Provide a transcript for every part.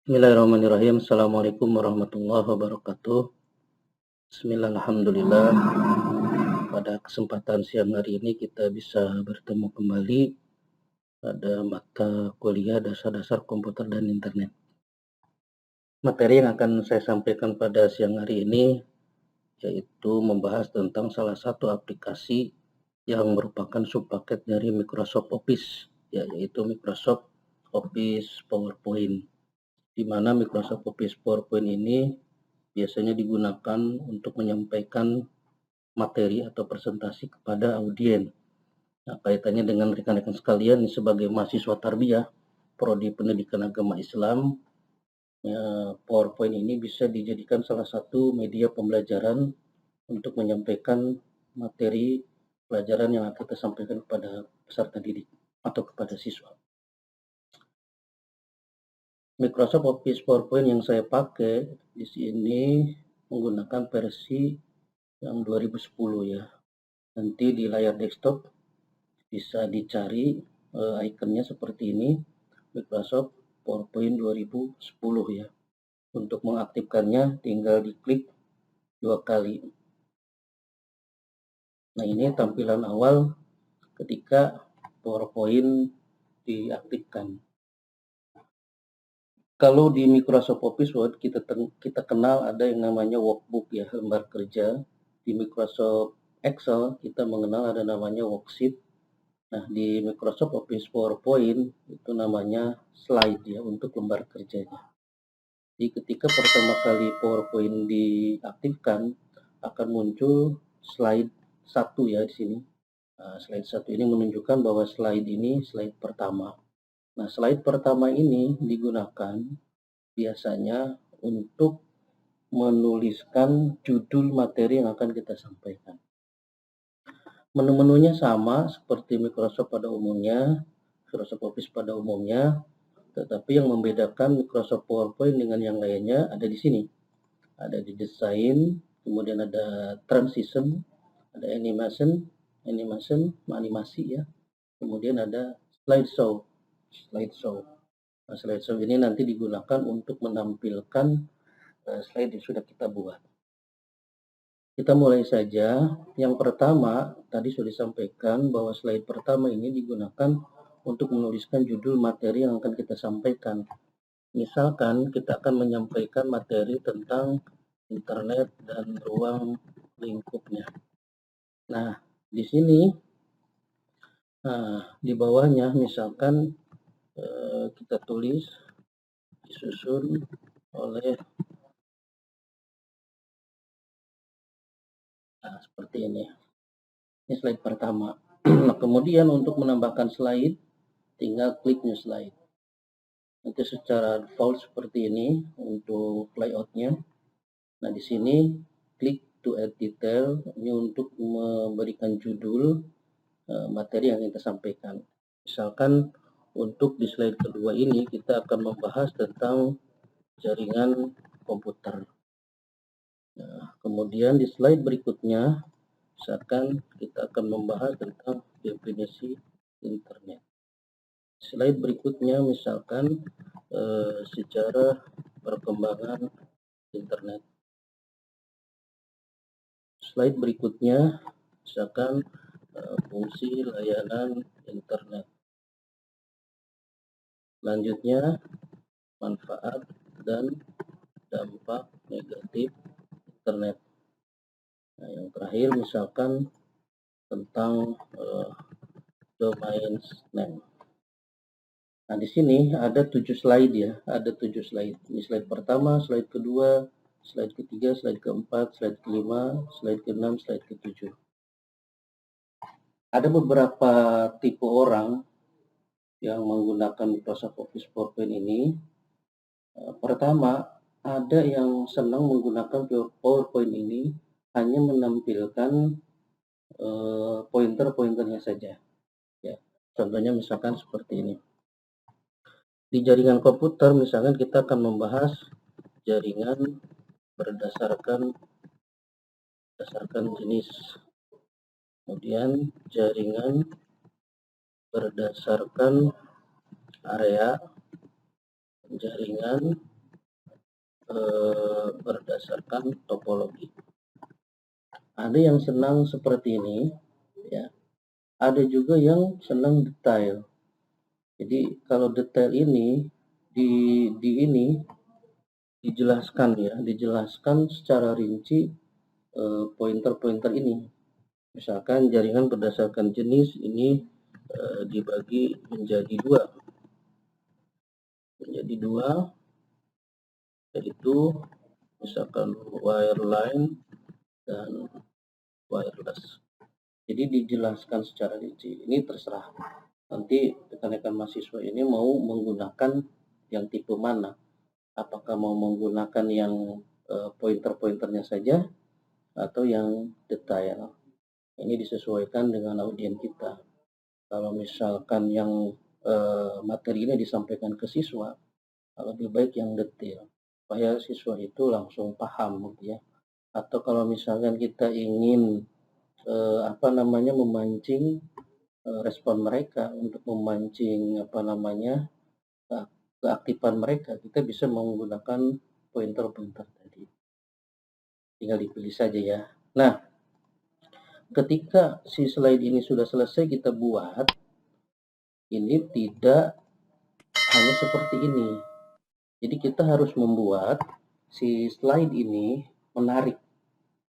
Bismillahirrahmanirrahim. Assalamualaikum warahmatullahi wabarakatuh. Bismillah, alhamdulillah. Pada kesempatan siang hari ini kita bisa bertemu kembali pada mata kuliah dasar-dasar komputer dan internet. Materi yang akan saya sampaikan pada siang hari ini yaitu membahas tentang salah satu aplikasi yang merupakan subpaket dari Microsoft Office, yaitu Microsoft Office PowerPoint, di mana Microsoft Office PowerPoint ini biasanya digunakan untuk menyampaikan materi atau presentasi kepada audiens. Nah, kaitannya dengan rekan-rekan sekalian sebagai mahasiswa tarbiyah prodi pendidikan agama Islam, PowerPoint ini bisa dijadikan salah satu media pembelajaran untuk menyampaikan materi pelajaran yang akan kita sampaikan kepada peserta didik atau kepada siswa. Microsoft Office PowerPoint yang saya pakai di sini menggunakan versi yang 2010 ya. Nanti di layar desktop bisa dicari ikonnya seperti ini, Microsoft PowerPoint 2010 ya. Untuk mengaktifkannya tinggal diklik 2 kali. Nah, ini tampilan awal ketika PowerPoint diaktifkan. Kalau di Microsoft Office Word kita kenal ada yang namanya workbook ya, lembar kerja. Di Microsoft Excel kita mengenal ada namanya worksheet. Nah, di Microsoft Office PowerPoint itu namanya slide ya, untuk lembar kerjanya. Jadi ketika pertama kali PowerPoint diaktifkan akan muncul slide 1 ya di sini. Nah, slide 1 ini menunjukkan bahwa slide ini slide pertama. Nah, slide pertama ini digunakan biasanya untuk menuliskan judul materi yang akan kita sampaikan. Menu-menunya sama seperti Microsoft pada umumnya, Microsoft Office pada umumnya, tetapi yang membedakan Microsoft PowerPoint dengan yang lainnya ada di sini. Ada di desain, kemudian ada transition, ada animasi ya. Kemudian ada slideshow. Nah, slideshow ini nanti digunakan untuk menampilkan slide yang sudah kita buat. Kita mulai saja. Yang pertama, tadi sudah disampaikan bahwa slide pertama ini digunakan untuk menuliskan judul materi yang akan kita sampaikan. Misalkan kita akan menyampaikan materi tentang internet dan ruang lingkupnya. Nah, di sini di bawahnya misalkan kita tulis disusun oleh seperti ini. Ini slide pertama. Nah, kemudian untuk menambahkan slide, tinggal klik new slide. Nanti secara default seperti ini untuk layoutnya. Nah, di sini klik to add detail, ini untuk memberikan judul materi yang kita sampaikan. Misalkan untuk di slide kedua ini kita akan membahas tentang jaringan komputer. Nah, kemudian di slide berikutnya misalkan kita akan membahas tentang definisi internet. Slide berikutnya misalkan sejarah perkembangan internet. Slide berikutnya misalkan fungsi layanan internet. Selanjutnya manfaat dan dampak negatif internet. Nah, yang terakhir misalkan tentang domain name. Nah, di sini ada 7 slide ya, ada 7 slide. Ini slide pertama, slide kedua, slide ketiga, slide keempat, slide kelima, slide keenam, slide ketujuh. Ada beberapa tipe orang yang menggunakan Microsoft Office PowerPoint ini. Pertama, ada yang senang menggunakan PowerPoint ini hanya menampilkan pointer-pointernya saja. Ya, contohnya misalkan seperti ini. Di jaringan komputer, misalkan kita akan membahas jaringan berdasarkan jenis. Kemudian jaringan berdasarkan area, jaringan berdasarkan topologi. Ada yang senang seperti ini, ya. Ada juga yang senang detail. Jadi kalau detail ini ini dijelaskan ya, dijelaskan secara rinci pointer-pointer ini. Misalkan jaringan berdasarkan jenis ini dibagi menjadi dua, yaitu misalkan wireline dan wireless. Jadi dijelaskan secara rinci. Ini terserah. Nanti rekan-rekan mahasiswa ini mau menggunakan yang tipe mana. Apakah mau menggunakan yang pointer-pointernya saja atau yang detail. Ini disesuaikan dengan audiens kita. Kalau misalkan yang materi ini disampaikan ke siswa, lebih baik yang detail supaya siswa itu langsung paham gitu ya. Atau kalau misalkan kita ingin memancing respon mereka, untuk memancing keaktifan mereka, kita bisa menggunakan pointer-pointer tadi. Tinggal dipilih saja ya. Nah, ketika si slide ini sudah selesai kita buat, ini tidak hanya seperti ini. Jadi kita harus membuat si slide ini menarik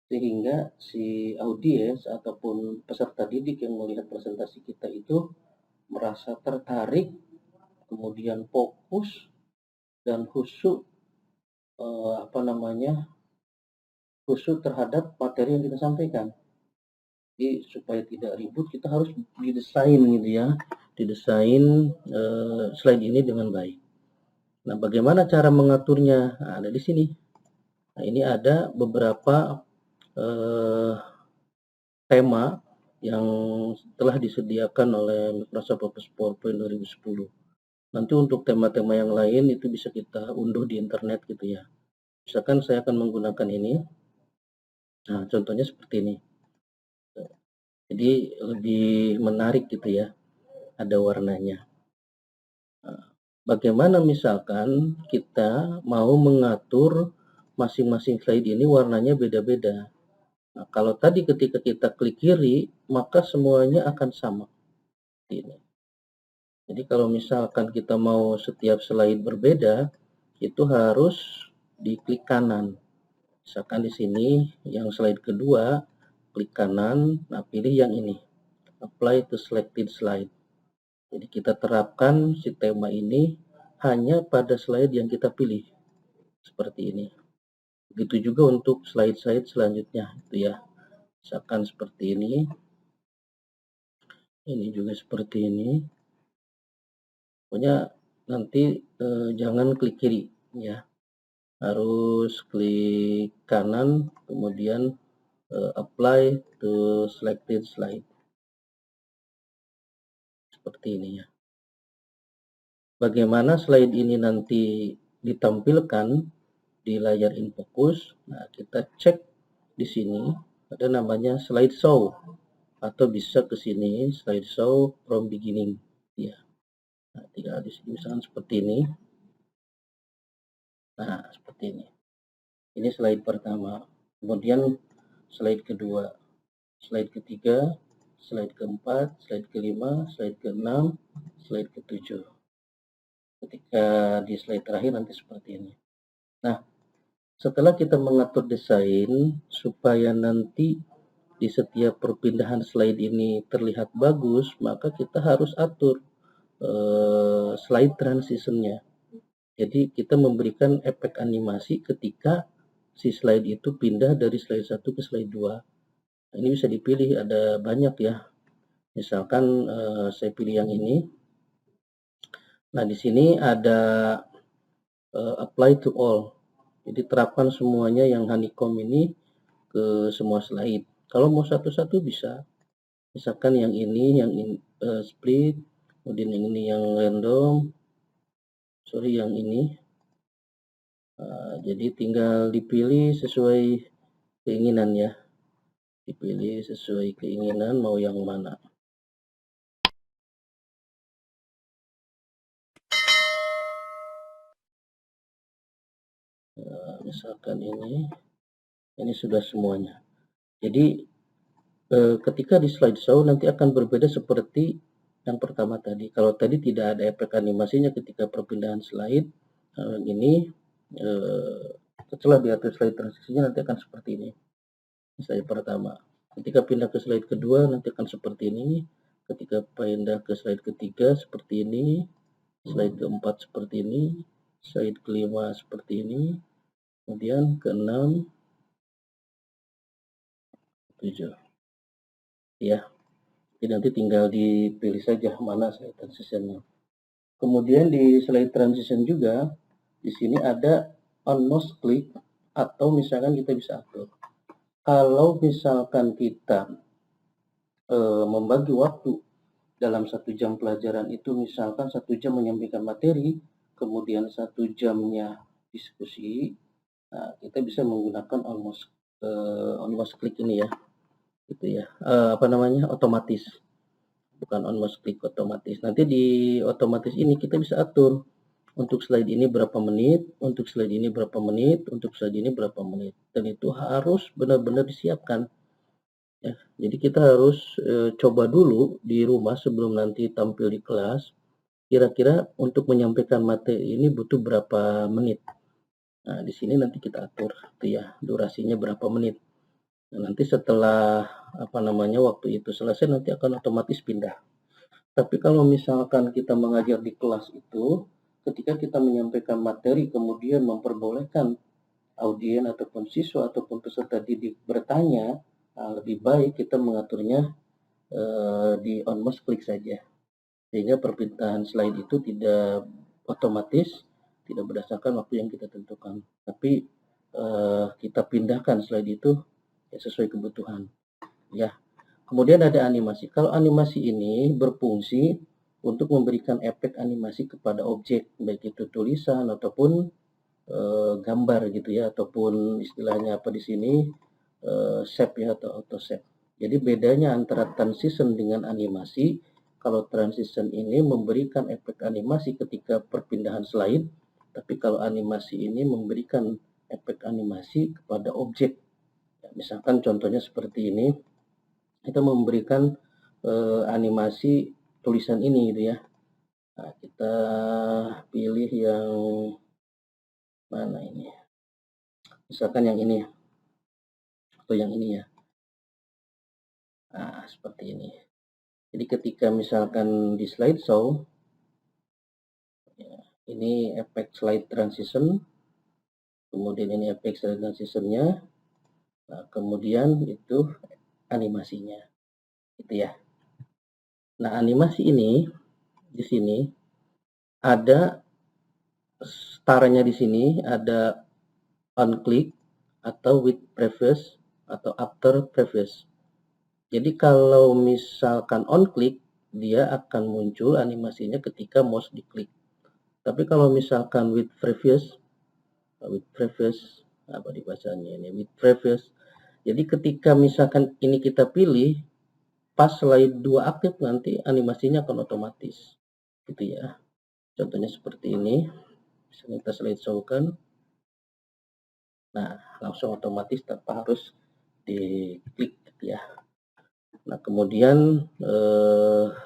sehingga si audiens ataupun peserta didik yang melihat presentasi kita itu merasa tertarik, kemudian fokus dan khusyuk khusyuk terhadap materi yang kita sampaikan. Jadi supaya tidak ribut kita harus didesain gitu ya, didesain slide ini dengan baik. Nah, bagaimana cara mengaturnya? Nah, ada di sini. Nah, ini ada beberapa tema yang telah disediakan oleh Microsoft Office PowerPoint 2010. Nanti untuk tema-tema yang lain itu bisa kita unduh di internet gitu ya. Misalkan saya akan menggunakan ini. Nah, contohnya seperti ini. Jadi lebih menarik gitu ya. Ada warnanya. Bagaimana misalkan kita mau mengatur masing-masing slide ini warnanya beda-beda. Nah, kalau tadi ketika kita klik kiri, maka semuanya akan sama. Ini. Jadi kalau misalkan kita mau setiap slide berbeda, itu harus diklik kanan. Misalkan di sini yang slide kedua, klik kanan, nah pilih yang ini. Apply to selected slide. Jadi kita terapkan si tema ini hanya pada slide yang kita pilih. Seperti ini. Begitu juga untuk slide-slide selanjutnya itu ya. Misalkan seperti ini. Ini juga seperti ini. Pokoknya nanti jangan klik kiri ya. Harus klik kanan kemudian apply to selected slide. Seperti ini ya. Bagaimana slide ini nanti ditampilkan di layar InFocus? Nah, kita cek di sini ada namanya slideshow atau bisa ke sini slideshow from beginning ya. Nah, tinggal di sini misalkan seperti ini. Nah, seperti ini. Ini slide pertama. Kemudian slide kedua, slide ketiga, slide keempat, slide kelima, slide keenam, slide ketujuh. Ketika di slide terakhir nanti seperti ini. Nah, setelah kita mengatur desain supaya nanti di setiap perpindahan slide ini terlihat bagus, maka kita harus atur slide transitionnya. Jadi kita memberikan efek animasi ketika si slide itu pindah dari slide 1 ke slide 2. Nah, ini bisa dipilih, ada banyak ya. Misalkan saya pilih yang ini. Nah, di sini ada apply to all. Jadi terapkan semuanya yang honeycomb ini ke semua slide. Kalau mau satu-satu bisa. Misalkan yang ini split, kemudian yang ini yang random. Sorry, yang ini. Jadi tinggal dipilih sesuai keinginan ya. Dipilih sesuai keinginan mau yang mana. misalkan ini sudah semuanya. Jadi ketika di slideshow nanti akan berbeda seperti yang pertama tadi. Kalau tadi tidak ada efek animasinya ketika perpindahan slide, ini setelah diatur slide transisinya nanti akan seperti ini. Slide pertama. Ketika pindah ke slide kedua nanti akan seperti ini. Ketika pindah ke slide ketiga seperti ini. Slide keempat seperti ini. Slide kelima seperti ini. Kemudian ke-6, 7. Ya. Jadi nanti tinggal dipilih saja mana slide transitionnya. Kemudian di slide transition juga di sini ada on mouse click atau misalkan kita bisa atur. Kalau misalkan kita membagi waktu dalam 1 jam pelajaran itu misalkan 1 jam menyampaikan materi, kemudian 1 jamnya diskusi, nah, kita bisa menggunakan on mouse click ini ya, gitu ya, otomatis, bukan on mouse click otomatis. Nanti di otomatis ini kita bisa atur untuk slide ini berapa menit, untuk slide ini berapa menit, untuk slide ini berapa menit, dan itu harus benar-benar disiapkan. Ya, jadi kita harus coba dulu di rumah sebelum nanti tampil di kelas, kira-kira untuk menyampaikan materi ini butuh berapa menit. Nah, di sini nanti kita atur gitu ya, durasinya berapa menit. Nah, nanti setelah waktu itu selesai nanti akan otomatis pindah. Tapi kalau misalkan kita mengajar di kelas itu, ketika kita menyampaikan materi kemudian memperbolehkan audien ataupun siswa ataupun peserta didik bertanya, lebih baik kita mengaturnya di on mouse click saja, sehingga perpindahan slide itu tidak otomatis, tidak berdasarkan waktu yang kita tentukan, tapi kita pindahkan slide itu ya sesuai kebutuhan ya. Kemudian ada animasi. Kalau animasi ini berfungsi untuk memberikan efek animasi kepada objek, baik itu tulisan ataupun gambar gitu ya, ataupun istilahnya apa di sini shape ya, atau auto shape. Jadi bedanya antara transition dengan animasi, kalau transition ini memberikan efek animasi ketika perpindahan slide, tapi kalau animasi ini memberikan efek animasi kepada objek. Ya, misalkan contohnya seperti ini, kita memberikan animasi tulisan ini gitu ya. Nah, kita pilih yang mana ini? Misalkan yang ini atau yang ini ya. Nah, seperti ini. Jadi ketika misalkan di slideshow, ya, ini efek slide transition, kemudian ini efek slide transitionnya, nah, kemudian itu animasinya, gitu ya. Nah, animasi ini di sini ada staranya di sini, ada on click atau with previous atau after previous. Jadi kalau misalkan on click, dia akan muncul animasinya ketika mouse diklik. Tapi kalau misalkan with previous apa dibacanya ini, with previous. Jadi ketika misalkan ini kita pilih, pas slide 2 aktif nanti animasinya akan otomatis. Gitu ya. Contohnya seperti ini. Bisa kita slideshow-kan. Nah, langsung otomatis tanpa harus diklik gitu ya. Nah, kemudian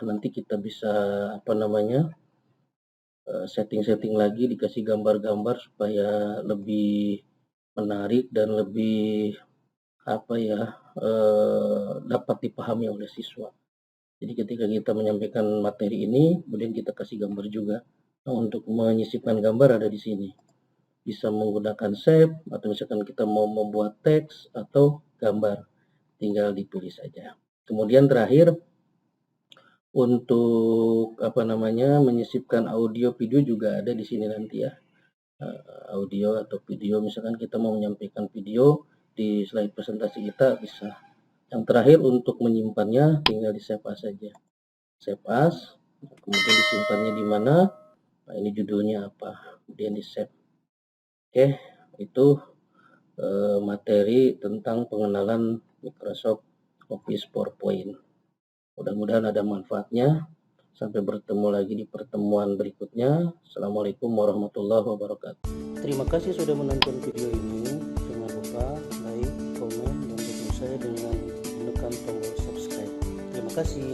nanti kita bisa setting-setting lagi, dikasih gambar-gambar supaya lebih menarik dan lebih dapat dipahami oleh siswa. Jadi ketika kita menyampaikan materi ini, kemudian kita kasih gambar juga. Nah, untuk menyisipkan gambar ada di sini. Bisa menggunakan shape atau misalkan kita mau membuat teks atau gambar, tinggal dipilih saja. Kemudian terakhir untuk menyisipkan audio video juga ada di sini nanti ya. Audio atau video, misalkan kita mau menyampaikan video di slide presentasi kita bisa. Yang terakhir untuk menyimpannya tinggal di save as saja. Save as, kemudian disimpannya di mana? Nah, ini judulnya apa? Kemudian di save. Oke, itu materi tentang pengenalan Microsoft Office PowerPoint. Mudah-mudahan ada manfaatnya. Sampai bertemu lagi di pertemuan berikutnya. Assalamualaikum warahmatullahi wabarakatuh. Terima kasih sudah menonton video ini. Jangan lupa like, komen, dan dukung saya dengan menekan tombol subscribe. Terima kasih.